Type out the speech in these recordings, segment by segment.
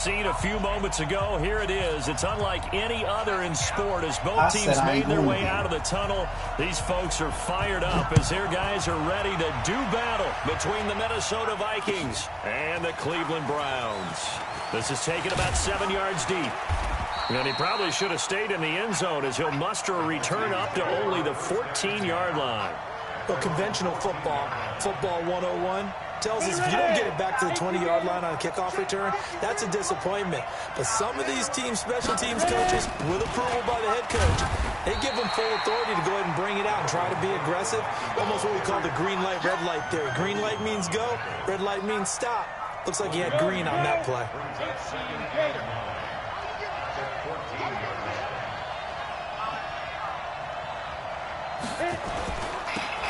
Seen a few moments ago, here it is. It's unlike any other in sport as both teams made their way out of the tunnel. These folks are fired up as their guys are ready to do battle between the Minnesota Vikings and the Cleveland Browns. This is taken about 7 yards deep. And he probably should have stayed in the end zone as he'll muster a return up to only the 14-yard line. Well, conventional football 101, tells us if you don't get it back to the 20-yard line on a kickoff return, that's a disappointment. But some of these special teams coaches, with approval by the head coach, they give them full authority to go ahead and bring it out and try to be aggressive. Almost what we call the green light, red light theory. Green light means go, red light means stop. Looks like he had green on that play.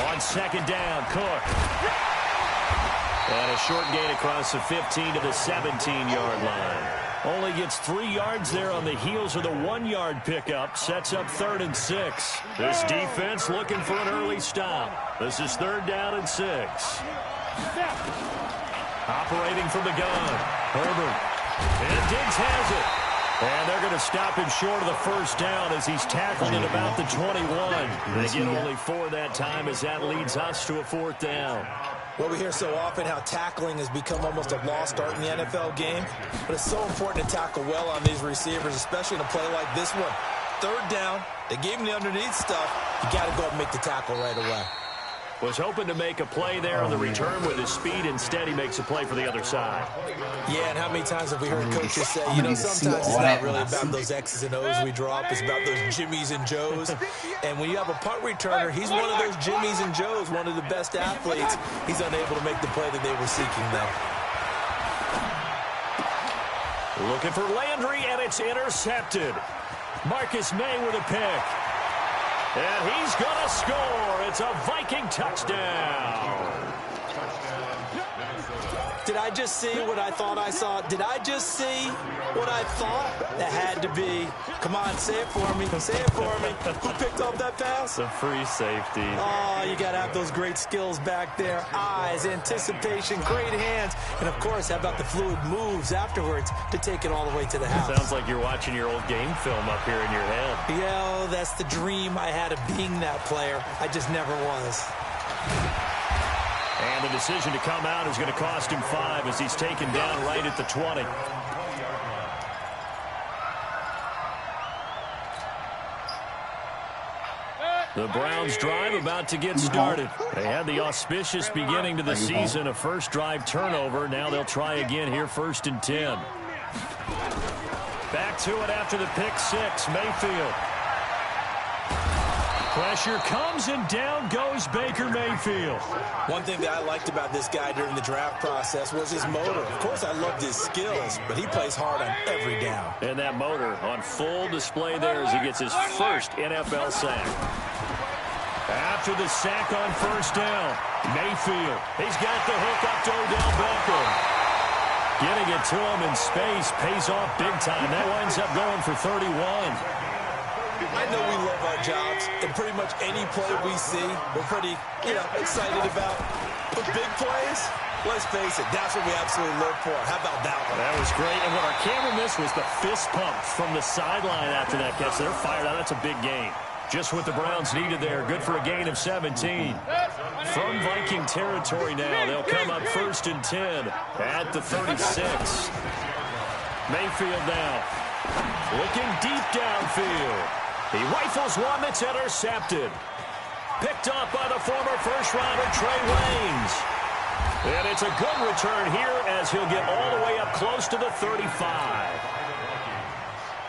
On second down, Cook. And a short gain across the 15 to the 17-yard line. Only gets 3 yards there on the heels of the 1-yard pickup. Sets up 3rd and 6. This defense looking for an early stop. This is 3rd down and 6. Operating from the gun. Herbert. And Diggs has it. And they're going to stop him short of the first down as he's tackled at about the 21. They get only 4 that time as that leads us to a 4th down. Well, we hear so often how tackling has become almost a lost art in the NFL game. But it's so important to tackle well on these receivers, especially in a play like this one. 3rd down, they gave him the underneath stuff. You got to go and make the tackle right away. Was hoping to make a play there on the return with his speed. Instead, he makes a play for the other side. Yeah, and how many times have we heard coaches say, you know, sometimes it's not really about those X's and O's we drop. It's about those Jimmies and Joes. And when you have a punt returner, he's one of those Jimmies and Joes, one of the best athletes. He's unable to make the play that they were seeking, though. Looking for Landry, and it's intercepted. Marcus May with a pick. And he's going to score. It's a Viking touchdown. Did I just see what I thought I saw? Did I just see what I thought? That had to be. Come on, say it for me. Say it for me. Who picked up that pass? The free safety. Oh, you got to have those great skills back there. Eyes, anticipation, great hands. And, of course, how about the fluid moves afterwards to take it all the way to the house? Sounds like you're watching your old game film up here in your head. Yeah, that's the dream I had of being that player. I just never was. And the decision to come out is going to cost him 5 as he's taken down right at the 20. The Browns drive about to get started. They had the auspicious beginning to the season, a first drive turnover. Now they'll try again here, 1st and 10. Back to it after the pick 6, Mayfield. Pressure comes, and down goes Baker Mayfield. One thing that I liked about this guy during the draft process was his motor. Of course, I loved his skills, but he plays hard on every down. And that motor on full display there as he gets his first NFL sack. After the sack on 1st down, Mayfield. He's got the hook up to Odell Beckham. Getting it to him in space pays off big time. That winds up going for 31. I know we love our jobs, and pretty much any play we see, we're pretty, excited about. But big plays, let's face it, that's what we absolutely live for. How about that one? That was great, and what our camera missed was the fist pump from the sideline after that catch. They're fired out. That's a big gain. Just what the Browns needed there. Good for a gain of 17. From Viking territory now, they'll come up 1st and 10 at the 36. Mayfield now, looking deep downfield. He rifles one that's intercepted. Picked up by the former first-rounder Trey Waynes. And it's a good return here as he'll get all the way up close to the 35.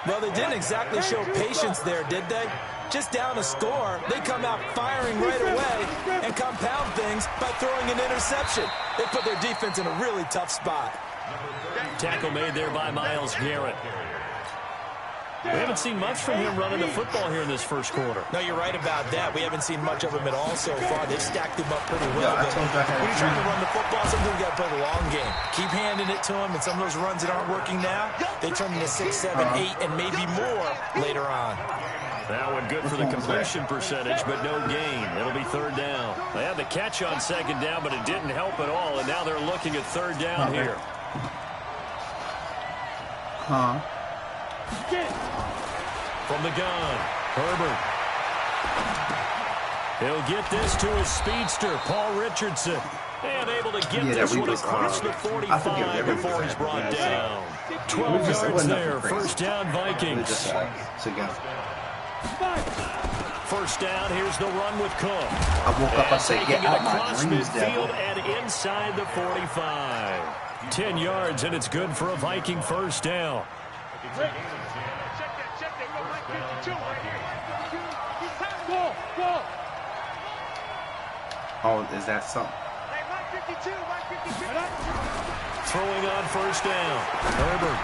Well, they didn't exactly show patience there, did they? Just down a score, they come out firing right away and compound things by throwing an interception. They put their defense in a really tough spot. Tackle made there by Myles Garrett. We haven't seen much from him running the football here in this first quarter. No, you're right about that. We haven't seen much of him at all so far. They've stacked him up pretty well. When you're trying to run the football, sometimes you got to play the long game. Keep handing it to him, and some of those runs that aren't working now, they turn into 6, 7, 8, and maybe more later on. That one good for the completion percentage, but no gain. It'll be 3rd down. They had the catch on 2nd down, but it didn't help at all, and now they're looking at 3rd down here. From the gun, Herbert. He'll get this to his speedster, Paul Richardson. And able to get this one across the 45 before he's brought down. 12 yards there, first down Vikings. First down, here's the run with Cook. I woke up, I said, get out my dreams, midfield and inside the 45. 10 yards, and it's good for a Viking first down. Oh, is that something? Throwing on first down. Herbert.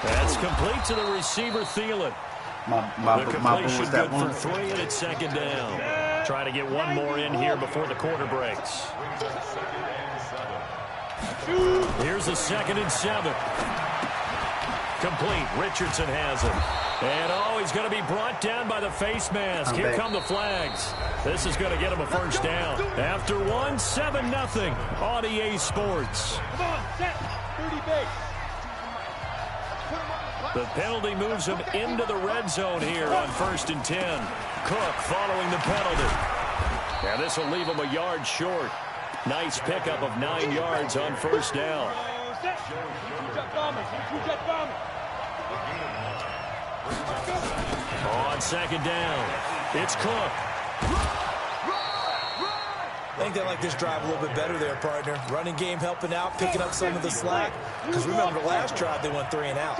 That's complete to the receiver, Thielen. The completion good for 3, and it's second down. Trying to get one more in here before the quarter breaks. Here's the 2nd and 7. Complete. Richardson has it. And, he's going to be brought down by the face mask. Here come the flags. This is going to get him a first down. After 1, 7-0 on EA Sports. The penalty moves him into the red zone here on 1st and 10. Cook following the penalty. And this will leave him a yard short. Nice pickup of 9 yards on first down. On second down, it's Cook. I think they like this drive a little bit better there, partner. Running game helping out, picking up some of the slack. Because remember, the last drive they went 3 and out.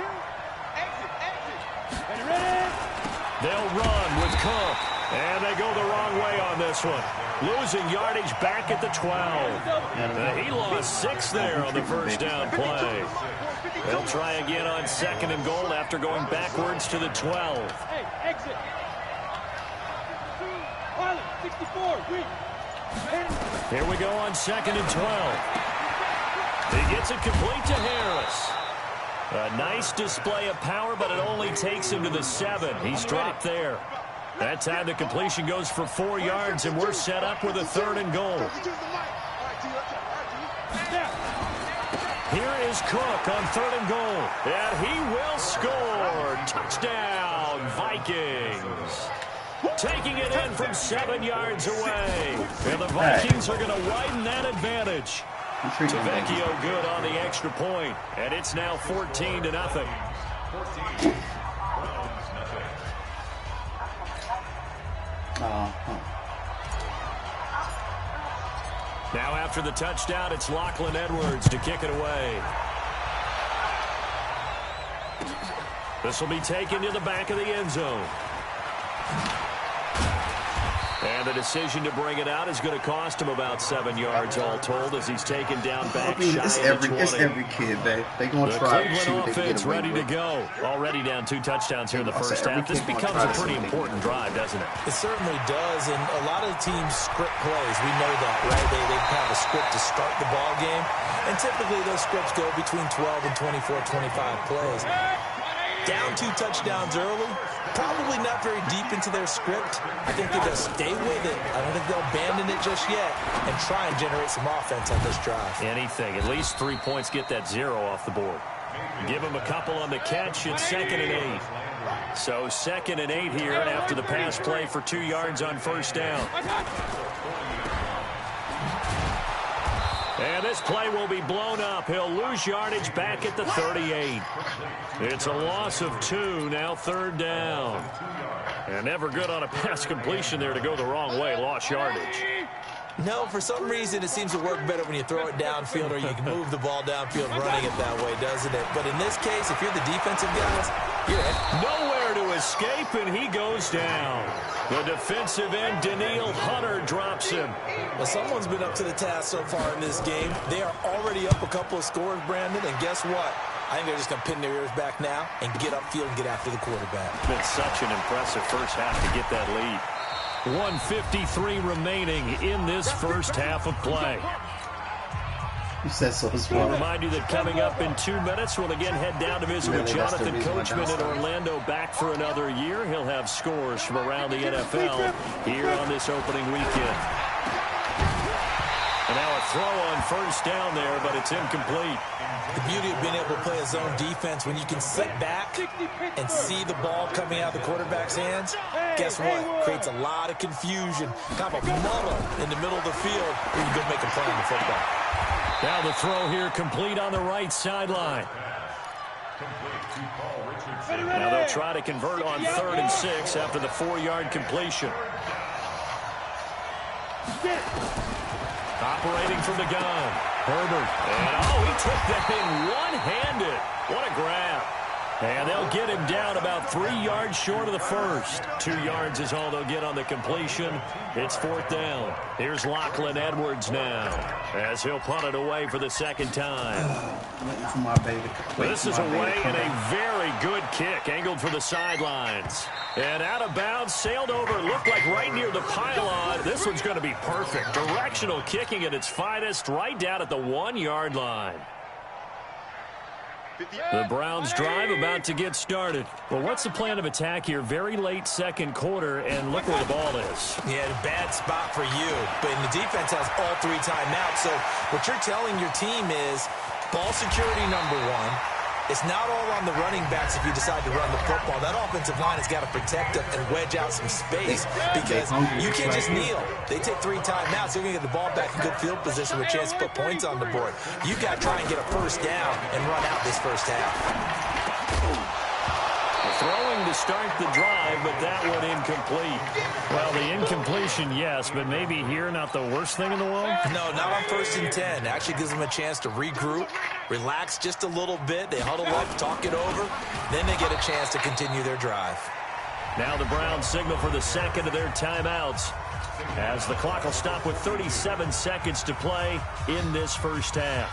They'll run with Cook. And they go the wrong way on this one. Losing yardage back at the 12. He lost 6 there on the first down play. They'll try again on 2nd and goal after going backwards to the 12. Here we go on 2nd and 12. He gets it complete to Harris. A nice display of power, but it only takes him to the 7. He's dropped there. That time the completion goes for 4 yards, and we're set up with a 3rd and goal. Here is Cook on 3rd and goal. And he will score. Touchdown, Vikings. Taking it in from 7 yards away. And the Vikings are going to widen that advantage. Tavecchio good on the extra point. And it's now 14-0. Now after the touchdown, it's Lachlan Edwards to kick it away. This will be taken to the back of the end zone. And the decision to bring it out is going to cost him about 7 yards all told as he's taken down back shy of the 20. It's every kid, babe. They're going to try to shoot. The Cleveland offense ready to go. Already down 2 touchdowns here in the first half. This becomes a pretty important drive, doesn't it? It certainly does, and a lot of the teams script plays. We know that, right? They have a script to start the ball game, and typically those scripts go between 12 and 24, 25 plays. Down 2 touchdowns early, probably not very deep into their script. I think they just stay with it. I don't think they'll abandon it just yet and try and generate some offense on this drive. Anything. At least 3 points, get that 0 off the board. Give them a couple on the catch. It's 2nd and 8. So 2nd and 8 here after the pass play for 2 yards on first down. And this play will be blown up. He'll lose yardage back at the 38. It's a loss of 2, now 3rd down. And never good on a pass completion there to go the wrong way. Lost yardage. No, for some reason it seems to work better when you throw it downfield or you can move the ball downfield running it that way, doesn't it? But in this case, if you're the defensive guys, you're in. Nowhere to escape, and he goes down. The defensive end, Daniil Hunter, drops him. Well, someone's been up to the task so far in this game. They are already up a couple of scores, Brandon, and guess what? I think they're just going to pin their ears back now and get upfield and get after the quarterback. Been such an impressive first half to get that lead. 1:53 remaining in this first half of play. You said so as well. We'll remind you that coming up in 2 minutes, we'll again head down to visit with Jonathan Coachman in Orlando, back for another year. He'll have scores from around the NFL here on this opening weekend. And now a throw on first down there, but it's incomplete. The beauty of being able to play a zone defense, when you can sit back and see the ball coming out of the quarterback's hands, guess what? Creates a lot of confusion, kind of a muddle in the middle of the field where you can go make a play on the football. Now the throw here complete on the right sideline. Now they'll try to convert on 3rd and 6 after the 4-yard completion. Operating from the gun, Herbert. And, he took that thing one-handed. What a grab. And they'll get him down about 3 yards short of the first. 2 yards is all they'll get on the completion. It's 4th down. Here's Lachlan Edwards now as he'll punt it away for the second time. Waiting for my baby. This is away and a very good kick angled for the sidelines. And out of bounds, sailed over, looked like right near the pylon. This one's going to be perfect. Directional kicking at its finest right down at the 1-yard line. The Browns drive about to get started. Well, what's the plan of attack here? Very late second quarter, and look where the ball is. Yeah, a bad spot for you. But the defense has all 3 timeouts. So what you're telling your team is ball security number 1. It's not all on the running backs if you decide to run the football. That offensive line has got to protect them and wedge out some space because you can't just kneel. They take 3 timeouts. They're going to get the ball back in good field position with a chance to put points on the board. You've got to try and get a first down and run out this first half. Throwing to start the drive, but that one incomplete. Well, the incompletion, yes, but maybe here not the worst thing in the world? No, not on 1st and 10. Actually gives them a chance to regroup, relax just a little bit. They huddle up, talk it over. Then they get a chance to continue their drive. Now the Browns signal for the second of their timeouts as the clock will stop with 37 seconds to play in this first half.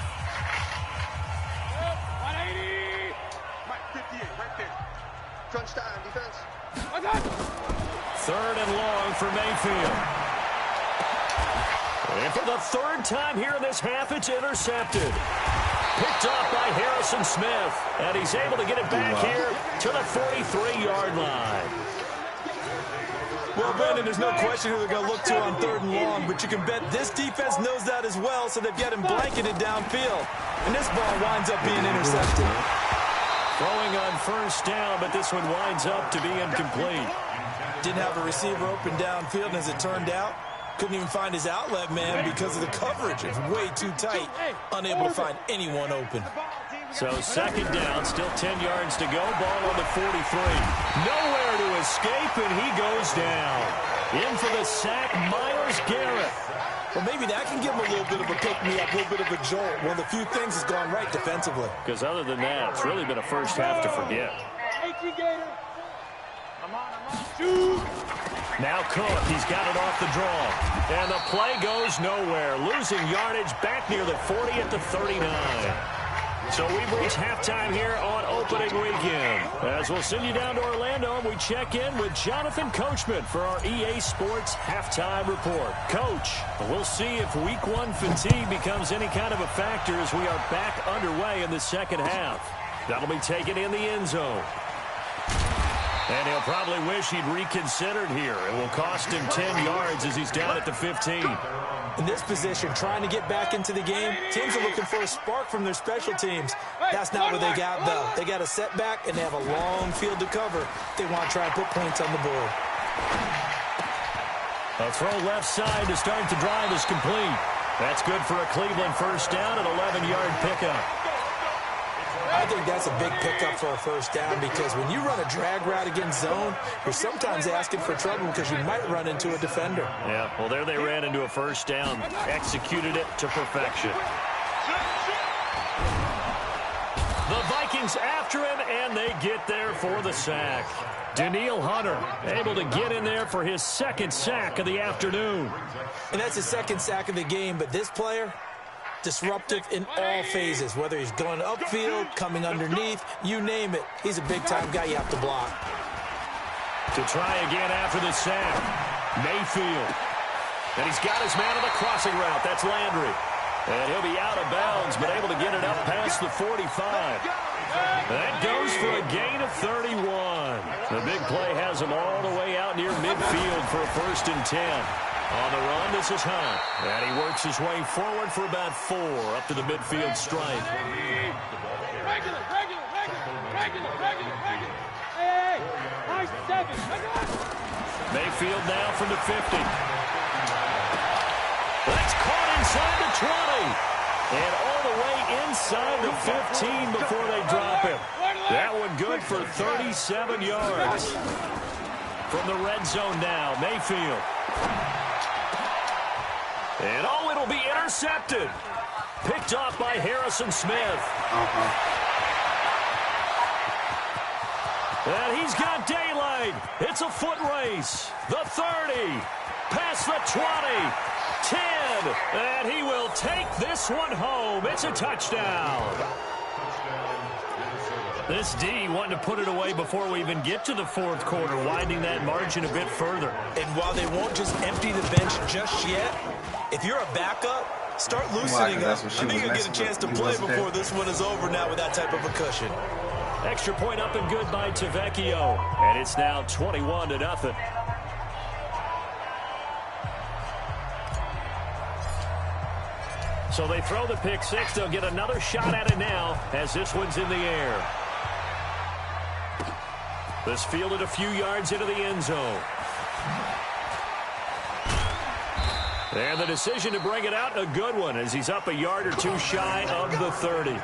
Crunch time, defense. 3rd and long for Mayfield. And for the 3rd time here in this half, it's intercepted. Picked off by Harrison Smith. And he's able to get it back here to the 43-yard line. Well, Brandon, there's no question who they're going to look to on 3rd and long, but you can bet this defense knows that as well, so they've got him blanketed downfield. And this ball winds up being intercepted. Throwing on first down, but this one winds up to be incomplete. Didn't have a receiver open downfield, and as it turned out, couldn't even find his outlet man because of the coverage. It's way too tight, unable to find anyone open. So 2nd down, still 10 yards to go. Ball on the 43. Nowhere to escape, and he goes down. In for the sack, Myles Garrett. Well, maybe that can give him a little bit of a pick-me-up, a little bit of a jolt. One of the few things has gone right defensively. Because other than that, it's really been a first half to forget. Now Cook, he's got it off the draw. And the play goes nowhere. Losing yardage back near the 40 at the 39. So we've reached halftime here on opening weekend. As we'll send you down to Orlando, and we check in with Jonathan Coachman for our EA Sports Halftime Report. Coach, we'll see if Week 1 fatigue becomes any kind of a factor as we are back underway in the second half. That'll be taken in the end zone. And he'll probably wish he'd reconsidered here. It will cost him 10 yards as he's down at the 15. In this position, trying to get back into the game, teams are looking for a spark from their special teams. That's not what they got, though. They got a setback, and they have a long field to cover. They want to try and put points on the board. A throw left side to start the drive is complete. That's good for a Cleveland first down, an 11-yard pickup. I think that's a big pickup for a first down because when you run a drag route against zone, you're sometimes asking for trouble because you might run into a defender. Yeah, well, there they ran into a first down, executed it to perfection. The Vikings after him, and they get there for the sack. Danielle Hunter able to get in there for his 2nd sack of the afternoon. And that's his 2nd sack of the game, but this player, disruptive in all phases, whether he's going upfield, coming underneath, you name it. He's a big-time guy you have to block. To try again after the sack, Mayfield. And he's got his man on the crossing route. That's Landry. And he'll be out of bounds, but able to get it up past the 45. That goes for a gain of 31. The big play has him all the way out near midfield for a 1st and 10. On the run, this is Hunt. And he works his way forward for about 4 up to the midfield stripe. Regular. Hey, nice 7. Mayfield now from the 50. That's caught inside the 20. And all the way inside the 15 before they drop him. That one good for 37 yards. From the red zone now, Mayfield. And it'll be intercepted. Picked off by Harrison Smith. And he's got daylight. It's a foot race. The 30. Past the 20. 10. And he will take this one home. It's a touchdown. This D wanting to put it away before we even get to the 4th quarter, widening that margin a bit further. And while they won't just empty the bench just yet, if you're a backup, start loosening up. I think you'll get a chance to play before this one is over now with that type of a cushion. Extra point up and good by Tavecchio. And it's now 21-0. So they throw the pick 6. They'll get another shot at it now as this one's in the air. This fielded a few yards into the end zone. And the decision to bring it out, a good one, as he's up a yard or 2 shy of the 30.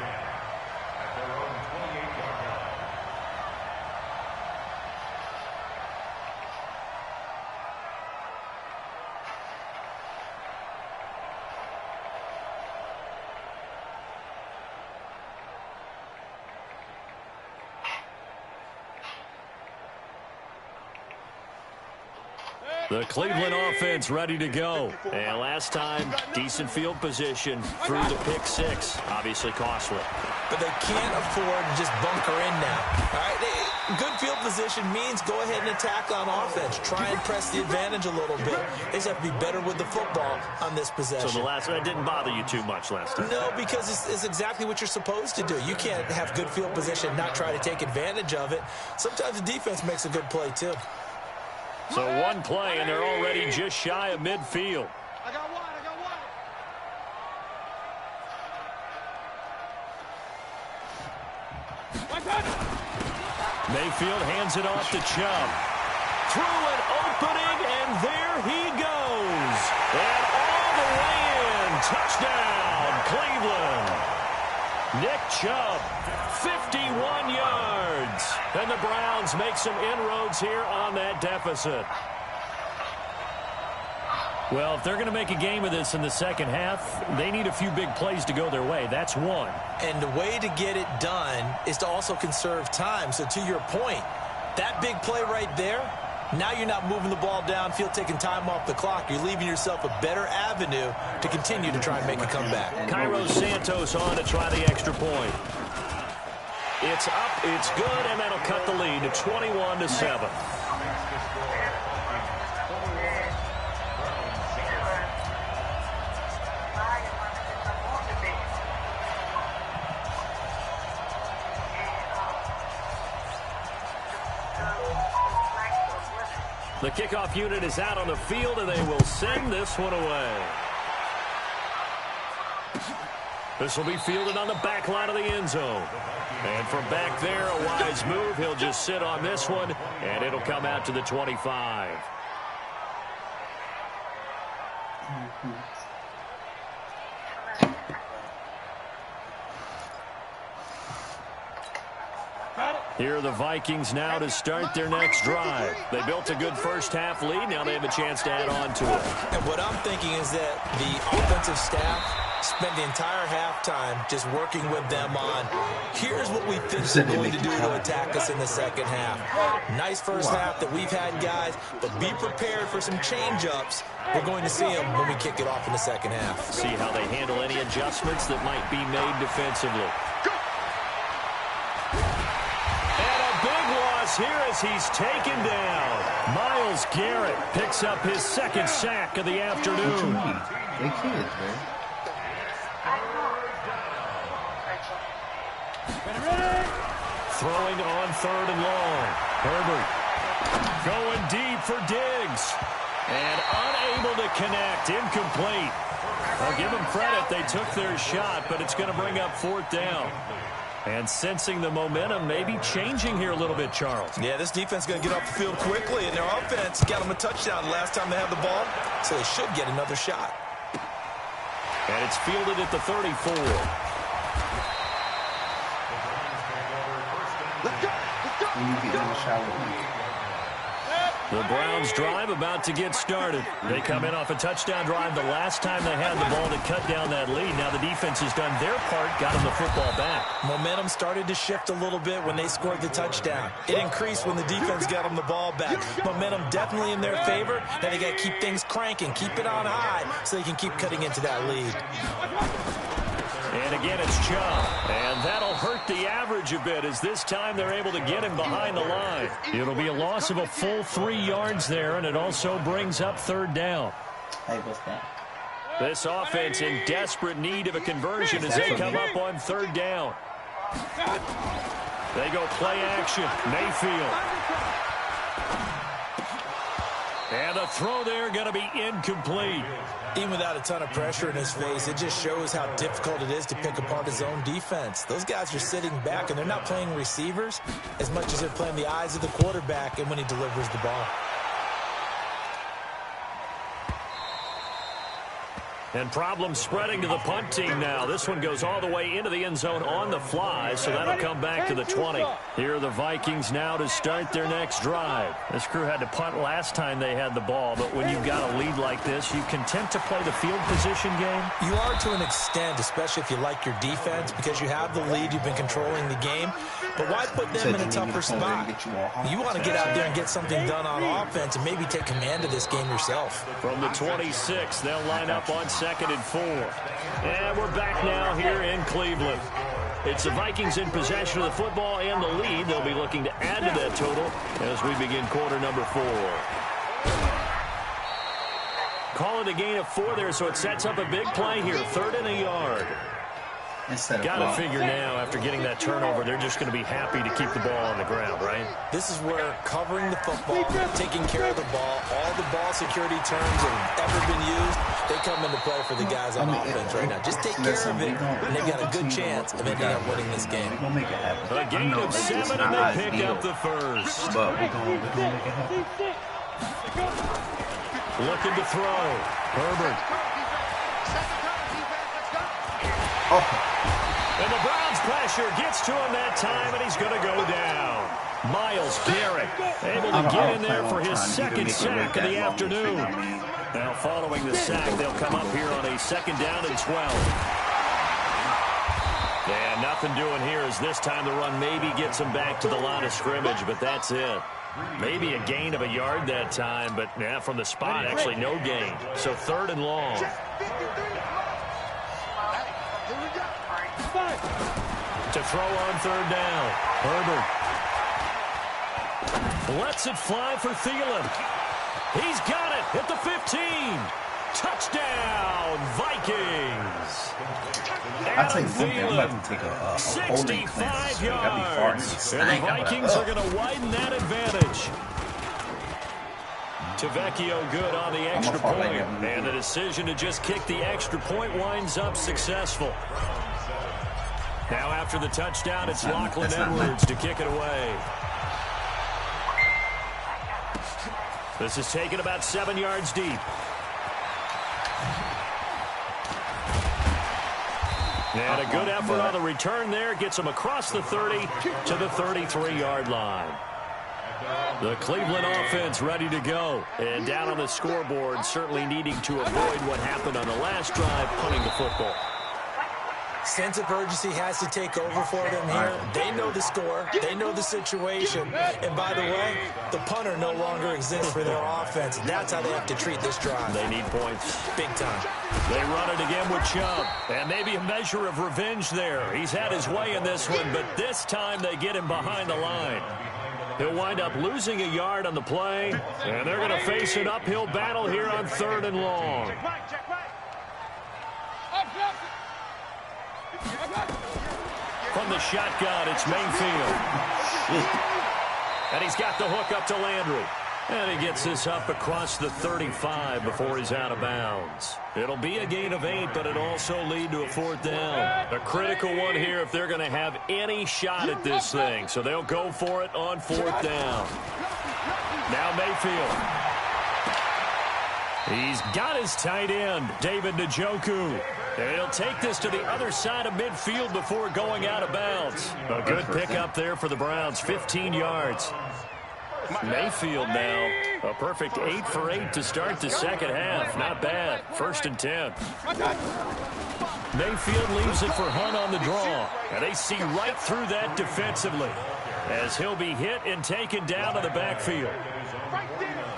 The Cleveland offense ready to go. And last time, decent field position through the pick 6. Obviously costly. But they can't afford to just bunker in now. All right, good field position means go ahead and attack on offense. Try and press the advantage a little bit. They just have to be better with the football on this possession. So the last one didn't bother you too much last time? No, because it's exactly what you're supposed to do. You can't have good field position and not try to take advantage of it. Sometimes the defense makes a good play, too. So one play, and they're already just shy of midfield. I got one. Mayfield hands it off to Chubb. Through an opening, and there he goes. And all the way in. Touchdown, Cleveland. Nick Chubb, 51 yards. And the Browns make some inroads here on that deficit. Well, if they're going to make a game of this in the second half, they need a few big plays to go their way. That's one. And the way to get it done is to also conserve time. So to your point, that big play right there, now you're not moving the ball downfield, taking time off the clock. You're leaving yourself a better avenue to continue to try and make a comeback. Cairo Santos on to try the extra point. It's up, it's good, and that'll cut the lead to 21-7. The kickoff unit is out on the field, and they will send this one away. This will be fielded on the back line of the end zone. And from back there, a wise move. He'll just sit on this one, and it'll come out to the 25. Here are the Vikings now to start their next drive. They built a good first-half lead. Now they have a chance to add on to it. And what I'm thinking is that the offensive staff spent the entire halftime just working with them on, here's what we think they're going to do to attack us in the second half. Nice first half that we've had, guys, but be prepared for some change-ups. We're going to see them when we kick it off in the second half. See how they handle any adjustments that might be made defensively. Here as he's taken down. Myles Garrett picks up his second sack of the afternoon. They kids, man. Throwing on 3rd and long. Herbert going deep for Diggs. And unable to connect. Incomplete. I'll give them credit. They took their shot, but it's going to bring up 4th down. And sensing the momentum maybe changing here a little bit, Charles. Yeah, this defense is going to get off the field quickly, and their offense got them a touchdown last time they had the ball, so they should get another shot. And it's fielded at the 34. The Browns drive about to get started. They come in off a touchdown drive the last time they had the ball to cut down that lead. Now the defense has done their part, got them the football back. Momentum started to shift a little bit when they scored the touchdown. It increased when the defense got them the ball back. Momentum definitely in their favor. Now they got to keep things cranking, keep it on high so they can keep cutting into that lead. And again, it's Chubb. And that'll hurt the average a bit as this time they're able to get him behind the line. It'll be a loss of a full 3 yards there, and it also brings up 3rd down. Hey, what's that? This offense in desperate need of a conversion as they come up on 3rd down. They go play action. Mayfield. And the throw there going to be incomplete. Even without a ton of pressure in his face, it just shows how difficult it is to pick apart his own defense. Those guys are sitting back, and they're not playing receivers as much as they're playing the eyes of the quarterback and when he delivers the ball. And problems spreading to the punt team now. This one goes all the way into the end zone on the fly, so that'll come back to the 20. Here are the Vikings now to start their next drive. This crew had to punt last time they had the ball, but when you've got a lead like this, you content to play the field position game? You are to an extent, especially if you like your defense, because you have the lead, you've been controlling the game. But why put them in a tougher spot? You want to get out there and get something done on offense and maybe take command of this game yourself. From the 26, they'll line up on 2nd and 4. And we're back now here in Cleveland. It's the Vikings in possession of the football and the lead. They'll be looking to add to that total as we begin quarter number 4. Call it a gain of 4 there, so it sets up a big play here. 3rd and a yard. Got to figure now, after getting that turnover, they're just going to be happy to keep the ball on the ground, right? This is where covering the football, taking care of the ball, all the ball security terms have ever been used, they come into play for the guys on offense right now. Just take care of it, and they've got a good chance of ending up winning this game. A gain of 7, and they pick up the first. But we're going to make it happen. Looking to throw. Herbert. And the Browns pressure gets to him that time, and he's going to go down. Myles Garrett able to get in there for his 2nd sack of the afternoon. Now following the sack, they'll come up here on a 2nd down and 12. And nothing doing here as this time the run maybe gets them back to the line of scrimmage, but that's it. Maybe a gain of a yard that time, but yeah, from the spot, actually no gain. So 3rd and long. To throw on 3rd down. Herbert lets it fly for Thielen. He's got it at the 15. Touchdown, Vikings. Adam Thielen, 65 yards. And the Vikings are going to widen that advantage. Tavecchio good on the extra point. And the decision to just kick the extra point winds up successful. Now after the touchdown, it's Lachlan Edwards to kick it away. This is taken about 7 yards deep. And a good effort on the return there. Gets him across the 30 to the 33-yard line. The Cleveland offense ready to go. And down on the scoreboard, certainly needing to avoid what happened on the last drive, punting the football. Sense of urgency has to take over for them here. They know the score. They know the situation. And by the way, the punter no longer exists for their offense. That's how they have to treat this drive. They need points. Big time. They run it again with Chubb. And maybe a measure of revenge there. He's had his way in this one, but this time they get him behind the line. He'll wind up losing a yard on the play. And they're going to face an uphill battle here on 3rd and long. From the shotgun, it's Mayfield. And he's got the hook up to Landry. And he gets this up across the 35 before he's out of bounds. It'll be a gain of 8, but it'll also lead to a 4th down. A critical one here if they're going to have any shot at this thing. So they'll go for it on 4th down. Now Mayfield. He's got his tight end, David Njoku. And he'll take this to the other side of midfield before going out of bounds. A good pickup there for the Browns, 15 yards. Mayfield now, a perfect 8 for 8 to start the second half. Not bad. 1st and 10. Mayfield leaves it for Hunt on the draw. And they see right through that defensively as he'll be hit and taken down to the backfield.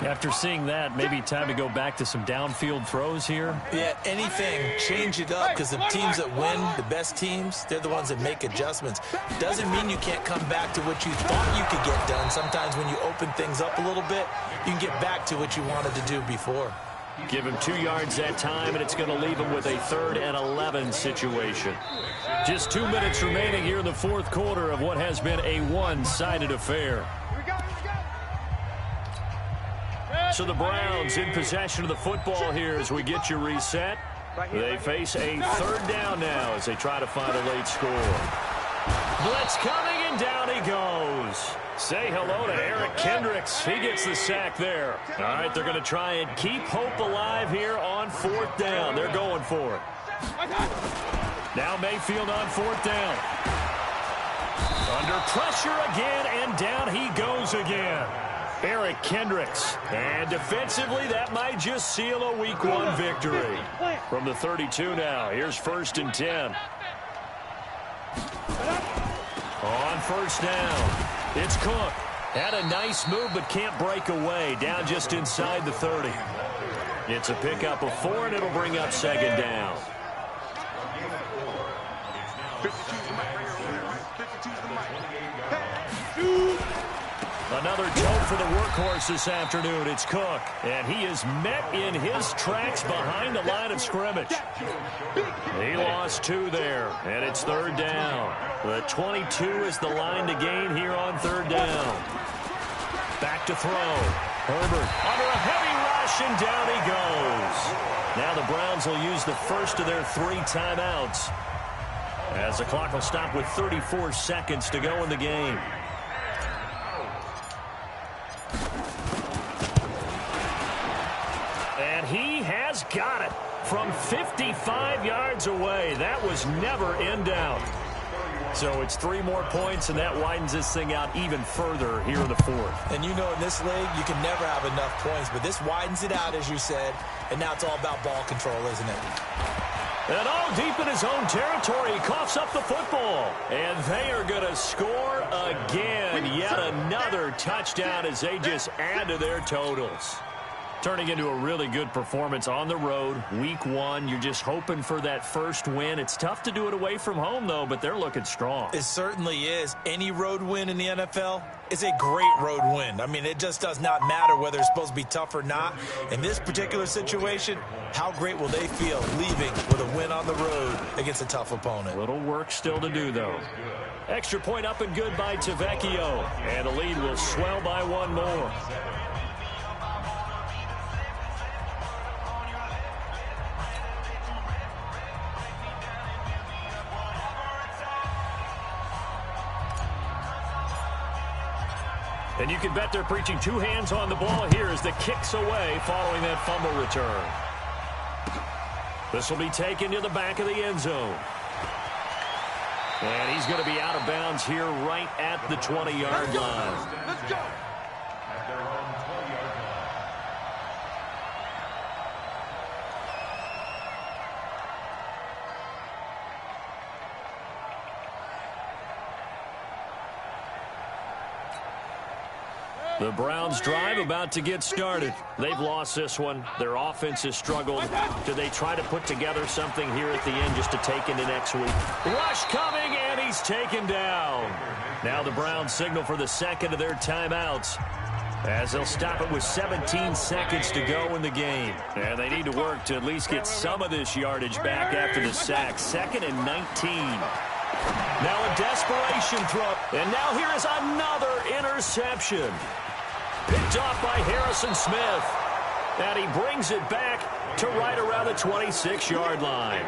After seeing that, maybe time to go back to some downfield throws here. Yeah, anything. Change it up because the teams that win, the best teams, they're the ones that make adjustments. Doesn't mean you can't come back to what you thought you could get done. Sometimes when you open things up a little bit, you can get back to what you wanted to do before. Give him 2 yards that time, and it's going to leave him with a 3rd and 11 situation. Just 2 minutes remaining here in the 4th quarter of what has been a one-sided affair. So the Browns in possession of the football here as we get you reset. They face a 3rd down now as they try to find a late score. Blitz coming, and down he goes. Say hello to Eric Kendricks. He gets the sack there. All right, they're going to try and keep hope alive here on 4th down. They're going for it. Now Mayfield on 4th down. Under pressure again, and down he goes again. Eric Kendricks. And defensively, that might just seal a Week 1 victory. From the 32 now, here's 1st and 10. On 1st down, it's Cook. Had a nice move, but can't break away. Down just inside the 30. It's a pickup of 4, and it'll bring up 2nd down. Another tote for the workhorse this afternoon. It's Cook, and he is met in his tracks behind the line of scrimmage. He lost 2 there, and it's 3rd down. The 22 is the line to gain here on 3rd down. Back to throw. Herbert under a heavy rush, and down he goes. Now the Browns will use the first of their 3 timeouts as the clock will stop with 34 seconds to go in the game. And he has got it from 55 yards away. That was never in doubt. So it's 3 more points, and that widens this thing out even further here in the 4th. And you know, in this league, you can never have enough points, but this widens it out, as you said, and now it's all about ball control, isn't it? And all deep in his own territory, he coughs up the football. And they are going to score again. Yet another touchdown as they just add to their totals. Turning into a really good performance on the road. Week 1, you're just hoping for that first win. It's tough to do it away from home, though, but they're looking strong. It certainly is. Any road win in the NFL is a great road win. I mean, it just does not matter whether it's supposed to be tough or not. In this particular situation, how great will they feel leaving with a win on the road against a tough opponent? Little work still to do, though. Extra point up and good by Tavecchio. And the lead will swell by 1 more. And you can bet they're preaching 2 hands on the ball here as the kick's away following that fumble return. This will be taken to the back of the end zone. And he's going to be out of bounds here right at the 20-yard line. Let's go. The Browns drive about to get started. They've lost this one. Their offense has struggled. Do they try to put together something here at the end just to take into next week? Rush coming, and he's taken down. Now the Browns signal for the second of their timeouts as they'll stop it with 17 seconds to go in the game. And they need to work to at least get some of this yardage back after the sack. 2nd and 19. Now a desperation throw. And now here is another interception. Picked off by Harrison Smith. And he brings it back to right around the 26-yard line.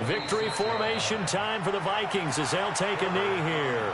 Victory formation time for the Vikings as they'll take a knee here.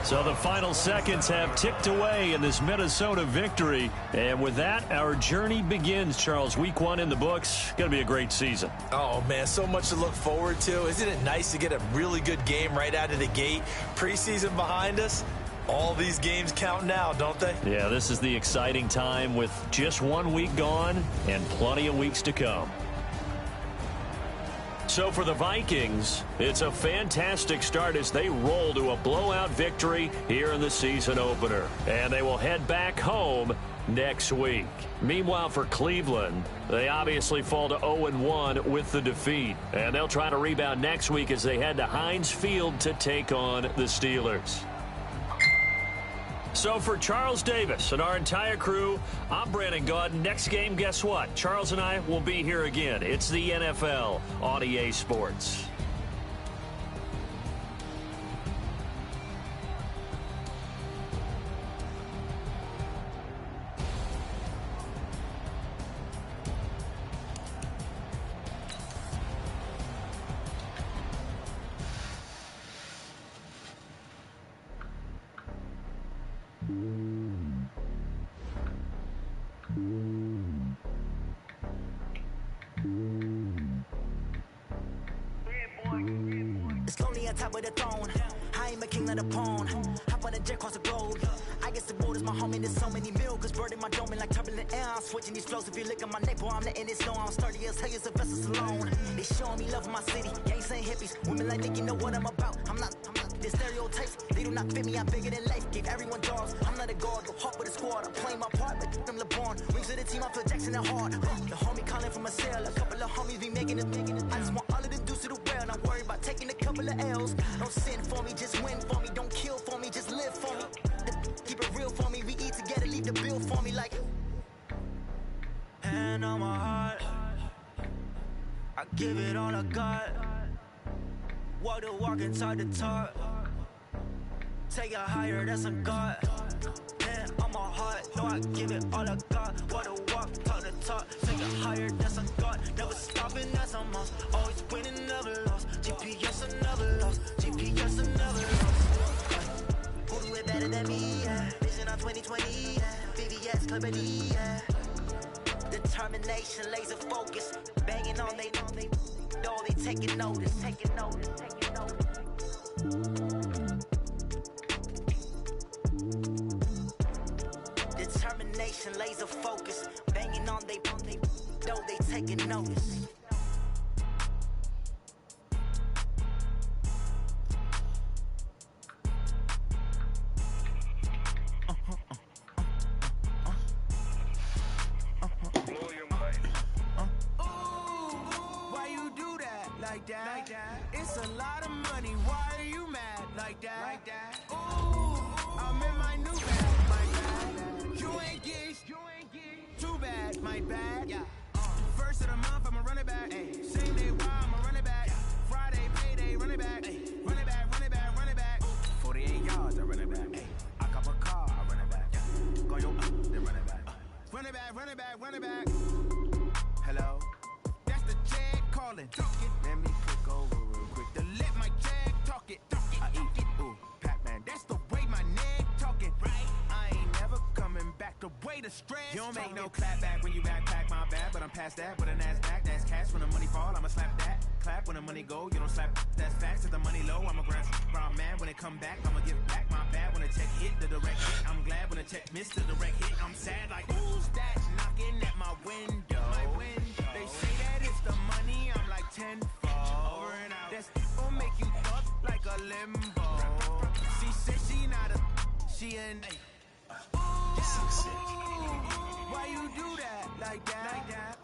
So the final seconds have ticked away in this Minnesota victory. And with that, our journey begins, Charles. Week 1 in the books. Going to be a great season. Oh, man, so much to look forward to. Isn't it nice to get a really good game right out of the gate? Preseason behind us. All these games count now, don't they? Yeah, this is the exciting time with just 1 week gone and plenty of weeks to come. So for the Vikings, it's a fantastic start as they roll to a blowout victory here in the season opener. And they will head back home next week. Meanwhile, for Cleveland, they obviously fall to 0-1 with the defeat. And they'll try to rebound next week as they head to Heinz Field to take on the Steelers. So for Charles Davis and our entire crew, I'm Brandon Gaudin. Next game, guess what? Charles and I will be here again. It's the NFL on EA Sports. It's lonely on top of the throne. I am a king of the pawn. Hop on a jet across the globe. I guess the world is my home and there's so many milkers bird in my dome and like turbulent air. I'm switching these flows. If you look at my neck, boy, I'm letting it snow. I'm sturdy as hell as a vessel alone. They showing me love in my city. Gangs saying hippies. Women like Nick, you know what I'm about. I'm not the stereotypes. They do not fit me. I'm bigger than life. Gave everyone jobs. I'm not a guard. Go hard with the squad. I'm playing my part, but them LeBron. Rings to the team. I feel Jackson and hard. The homie calling from a cell. A couple of homies be making it. I just want all of the dudes to the well. Not worry about taking a couple of L's. Don't sin for me, just win for me. Don't kill for me, just live for me. Keep it real for me. We eat together, leave the bill for me like. Hand on my heart, I give it all I got. Walk the walk and talk the talk. Take it higher, that's a God. Hand on my heart, no, I give it all I got. Walk the walk, talk the talk. Take it higher, that's a God. Never stopping, that's a must. Always winning, never lost. GPS, I never lost. GPS, I never lost. Who do it better than me? Yeah. Vision on 2020. Yeah. VVS, Liberty. Yeah. Determination, laser focus. Banging on they know they taking notice. Taking notice, taking notice. Determination, laser focus. Banging on they know they taking notice. Like that. It's a lot of money. Why are you mad like that? Ooh, I'm in my new bag. My bad. You ain't geeks. Too bad. My bad. Yeah. First of the month, I'ma run it back. Ay. Same day, why I'ma run it back. Friday, payday, run it back. Ay. Run it back, run it back, run it back. 48 yards, I run it back. Ay. I cop a car, I run it back. Yeah. Go yo, then run it back. Run it back, run it back, run it back. Hello. That's the jag calling. Let me click over real quick to let my jag talk it. I eat it, ooh, Pac-Man. That's the way my neck talking. Right? I ain't never coming back. The way the stress. You don't make no clap back when you backpack my bad, but I'm past that. With a NASDAQ, that's cash. When the money fall, I'ma slap that. Clap when the money go, you don't slap. That's facts. If the money low, I'ma grab. Brown man when it come back, I'ma give back my bad. When the check hit the direct hit, I'm glad when the check missed the direct hit. I'm sad like who's that knocking at my window? They say that it's the money, I'm like tenfold. Over and out. That's gon' make you up like a limbo. She said she not a, she an. Ooh, why you do that like that?